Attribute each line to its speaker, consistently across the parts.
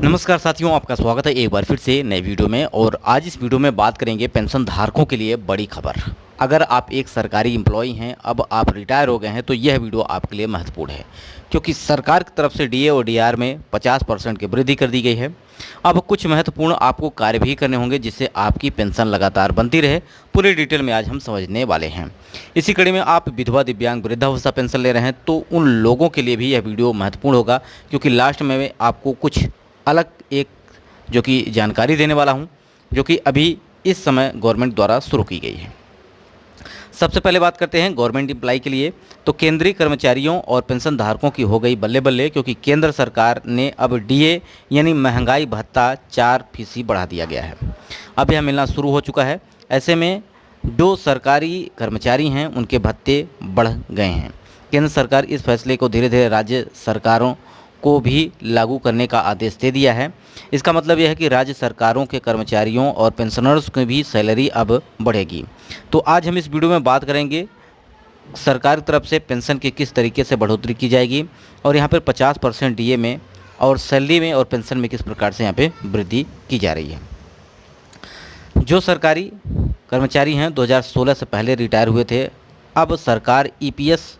Speaker 1: नमस्कार साथियों, आपका स्वागत है एक बार फिर से नए वीडियो में। और आज इस वीडियो में बात करेंगे पेंशन धारकों के लिए बड़ी खबर। अगर आप एक सरकारी एम्प्लॉय हैं, अब आप रिटायर हो गए हैं, तो यह वीडियो आपके लिए महत्वपूर्ण है, क्योंकि सरकार की तरफ से डीए और डीआर में 50% की वृद्धि कर दी गई है। अब कुछ महत्वपूर्ण आपको कार्य भी करने होंगे जिससे आपकी पेंशन लगातार बनती रहे। पूरी डिटेल में आज हम समझने वाले हैं। इसी कड़ी में आप विधवा, दिव्यांग, वृद्धावस्था पेंशन ले रहे हैं तो उन लोगों के लिए भी यह वीडियो महत्वपूर्ण होगा, क्योंकि लास्ट में मैं आपको कुछ अलग एक जो कि जानकारी देने वाला हूं, जो कि अभी इस समय गवर्नमेंट द्वारा शुरू की गई है। सबसे पहले बात करते हैं गवर्नमेंट एम्प्लॉय के लिए। तो केंद्रीय कर्मचारियों और पेंशन धारकों की हो गई बल्ले बल्ले, क्योंकि केंद्र सरकार ने अब डीए यानी महंगाई भत्ता 4% बढ़ा दिया गया है। अब यह मिलना शुरू हो चुका है। ऐसे में जो सरकारी कर्मचारी हैं उनके भत्ते बढ़ गए हैं। केंद्र सरकार इस फैसले को धीरे धीरे राज्य सरकारों को भी लागू करने का आदेश दे दिया है। इसका मतलब यह है कि राज्य सरकारों के कर्मचारियों और पेंशनर्स की भी सैलरी अब बढ़ेगी। तो आज हम इस वीडियो में बात करेंगे सरकार की तरफ से पेंशन की किस तरीके से बढ़ोतरी की जाएगी, और यहाँ पर 50% डीए में और सैलरी में और पेंशन में किस प्रकार से यहाँ पे वृद्धि की जा रही है। जो सरकारी कर्मचारी हैं 2016 से पहले रिटायर हुए थे, अब सरकार ईपीएस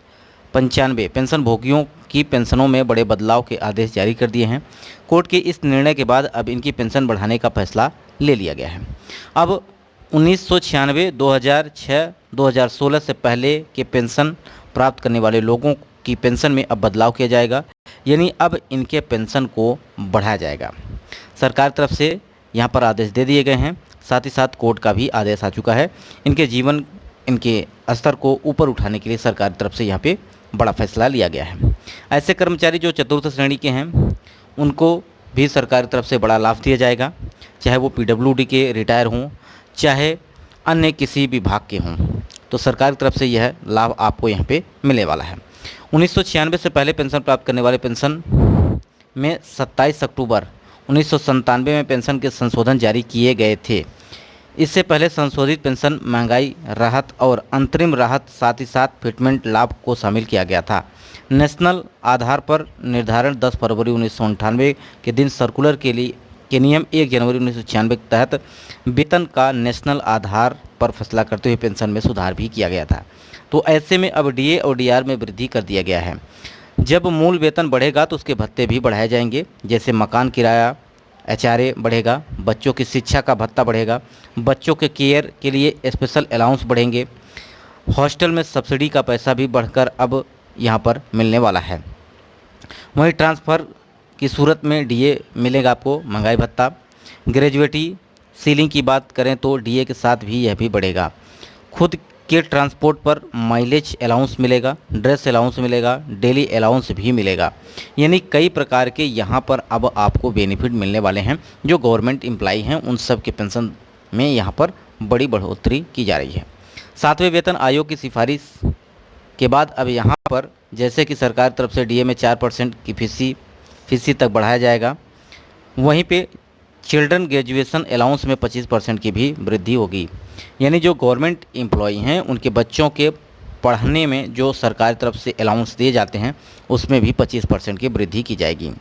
Speaker 1: 95 पेंशन भोगियों की पेंशनों में बड़े बदलाव के आदेश जारी कर दिए हैं। कोर्ट के इस निर्णय के बाद अब इनकी पेंशन बढ़ाने का फैसला ले लिया गया है। अब 1996, 2006, 2016 से पहले के पेंशन प्राप्त करने वाले लोगों की पेंशन में अब बदलाव किया जाएगा, यानी अब इनके पेंशन को बढ़ाया जाएगा। सरकार तरफ से यहाँ पर आदेश दे दिए गए हैं, साथ ही साथ कोर्ट का भी आदेश आ चुका है। इनके स्तर को ऊपर उठाने के लिए सरकार की तरफ से यहाँ पे बड़ा फैसला लिया गया है। ऐसे कर्मचारी जो चतुर्थ श्रेणी के हैं उनको भी सरकार की तरफ से बड़ा लाभ दिया जाएगा, चाहे वो पीडब्ल्यूडी के रिटायर हों, चाहे अन्य किसी विभाग के हों, तो सरकार की तरफ से यह लाभ आपको यहाँ पे मिलने वाला है। 1996 से पहले पेंशन प्राप्त करने वाले पेंशन में 27 अक्टूबर 1997 में पेंशन के संशोधन जारी किए गए थे। इससे पहले संशोधित पेंशन महंगाई राहत और अंतरिम राहत, साथ ही साथ फिटमेंट लाभ को शामिल किया गया था। नेशनल आधार पर निर्धारण 10 फरवरी 1998 के दिन सर्कुलर के नियम 1 जनवरी 1996 के तहत वेतन का नेशनल आधार पर फैसला करते हुए पेंशन में सुधार भी किया गया था। तो ऐसे में अब डीए और डीआर में वृद्धि कर दिया गया है। जब मूल वेतन बढ़ेगा तो उसके भत्ते भी बढ़ाए जाएंगे, जैसे मकान किराया, एचआरए बढ़ेगा, बच्चों की शिक्षा का भत्ता बढ़ेगा, बच्चों के केयर के लिए स्पेशल अलाउंस बढ़ेंगे, हॉस्टल में सब्सिडी का पैसा भी बढ़कर अब यहाँ पर मिलने वाला है। वहीं ट्रांसफ़र की सूरत में डीए मिलेगा आपको महंगाई भत्ता। ग्रेजुएटी सीलिंग की बात करें तो डीए के साथ भी यह भी बढ़ेगा। खुद के ट्रांसपोर्ट पर माइलेज अलाउंस मिलेगा, ड्रेस अलाउंस मिलेगा, डेली अलाउंस भी मिलेगा, यानी कई प्रकार के यहाँ पर अब आपको बेनिफिट मिलने वाले हैं। जो गवर्नमेंट एम्प्लॉई हैं उन सब के पेंशन में यहाँ पर बड़ी बढ़ोतरी की जा रही है। 7वें वेतन आयोग की सिफारिश के बाद अब यहाँ पर जैसे कि सरकार तरफ से डीए में 4% की फीसी तक बढ़ाया जाएगा, वहीं पे चिल्ड्रन ग्रेजुएशन अलाउंस में 25% की भी वृद्धि होगी। यानी जो गवर्नमेंट एम्प्लॉई हैं उनके बच्चों के पढ़ने में जो सरकार तरफ से अलाउंस दिए जाते हैं उसमें भी 25% की वृद्धि की जाएगी।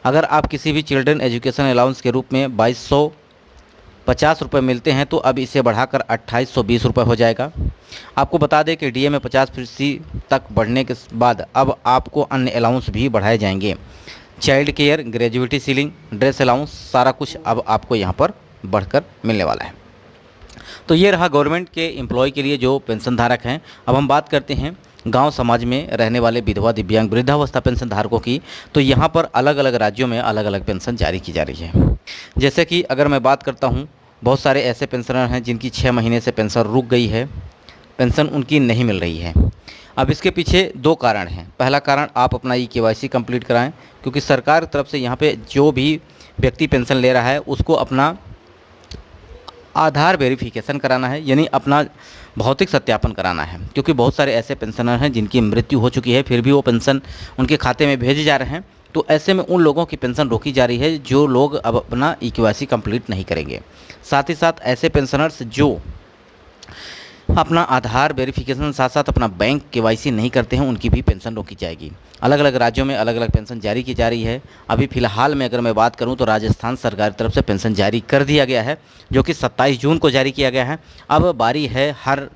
Speaker 1: अगर आप किसी भी चिल्ड्रन एजुकेशन अलाउंस के रूप में 2250 रुपये मिलते हैं तो अब इसे बढ़ाकर 2820 रुपये हो जाएगा। आपको बता दें कि डीए में 50% तक बढ़ने के बाद अब आपको अन्य अलाउंस भी बढ़ाए जाएंगे। Child care, gratuity ceiling, dress allowance, सारा कुछ अब आपको यहाँ पर बढ़कर मिलने वाला है। तो ये रहा गवर्नमेंट के एम्प्लॉय के लिए जो पेंशन धारक हैं। अब हम बात करते हैं गांव समाज में रहने वाले विधवा, दिव्यांग, वृद्धावस्था पेंशन धारकों की। तो यहाँ पर अलग अलग राज्यों में अलग अलग पेंशन जारी की जा रही है। जैसे कि अगर मैं बात करता हूँ, बहुत सारे ऐसे पेंशनर हैं जिनकी 6 महीने से पेंशन रुक गई है, पेंशन उनकी नहीं मिल रही है। अब इसके पीछे 2 कारण हैं। पहला कारण, आप अपना केवाईसी कंप्लीट कराएं, क्योंकि सरकार की तरफ से यहाँ पे जो भी व्यक्ति पेंशन ले रहा है उसको अपना आधार वेरिफिकेशन कराना है, यानी अपना भौतिक सत्यापन कराना है। क्योंकि बहुत सारे ऐसे पेंशनर हैं जिनकी मृत्यु हो चुकी है, फिर भी वो पेंशन उनके खाते में भेजे जा रहे हैं। तो ऐसे में उन लोगों की पेंशन रोकी जा रही है जो लोग अब अपना केवाईसी कंप्लीट नहीं करेंगे। साथ ही साथ ऐसे पेंशनर्स जो अपना आधार वेरिफिकेशन साथ साथ अपना बैंक केवाईसी नहीं करते हैं उनकी भी पेंशन रोकी जाएगी। अलग अलग राज्यों में अलग अलग पेंशन जारी की जा रही है। अभी फ़िलहाल में अगर मैं बात करूं तो राजस्थान सरकार की तरफ से पेंशन जारी कर दिया गया है, जो कि 27 जून को जारी किया गया है। अब बारी है हर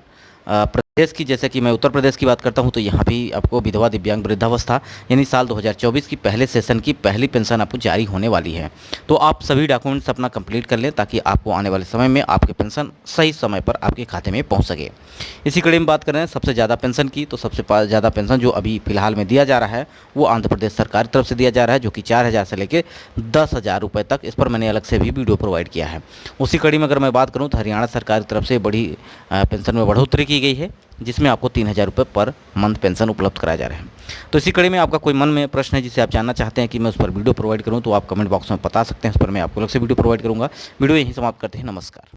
Speaker 1: प्रदेश की। जैसे कि मैं उत्तर प्रदेश की बात करता हूं तो यहाँ भी आपको विधवा दिव्यांग वृद्धावस्था यानी साल 2024 की पहले सेशन की पहली पेंशन आपको जारी होने वाली है। तो आप सभी डॉक्यूमेंट्स अपना कंप्लीट कर लें ताकि आपको आने वाले समय में आपके पेंशन सही समय पर आपके खाते में पहुँच सके। इसी कड़ी में बात कर रहे हैं सबसे ज़्यादा पेंशन की, तो सबसे ज़्यादा पेंशन जो अभी फिलहाल में दिया जा रहा है वो आंध्र प्रदेश सरकार की तरफ से दिया जा रहा है, जो कि 4,000 से लेकर 10,000 रुपये तक। इस पर मैंने अलग से भी वीडियो प्रोवाइड किया है। उसी कड़ी में अगर मैं बात करूँ तो हरियाणा सरकार की तरफ से बड़ी पेंशन में बढ़ोतरी की गई है, जिसमें आपको 3,000 रुपये पर मंथ पेंशन उपलब्ध कराया जा रहा है। तो इसी कड़ी में आपका कोई मन में प्रश्न है जिसे आप जानना चाहते हैं कि मैं उस पर वीडियो प्रोवाइड करूं तो आप कमेंट बॉक्स में बता सकते हैं, उस पर मैं आपको अलग से वीडियो प्रोवाइड करूंगा। वीडियो यहीं समाप्त करते हैं। नमस्कार।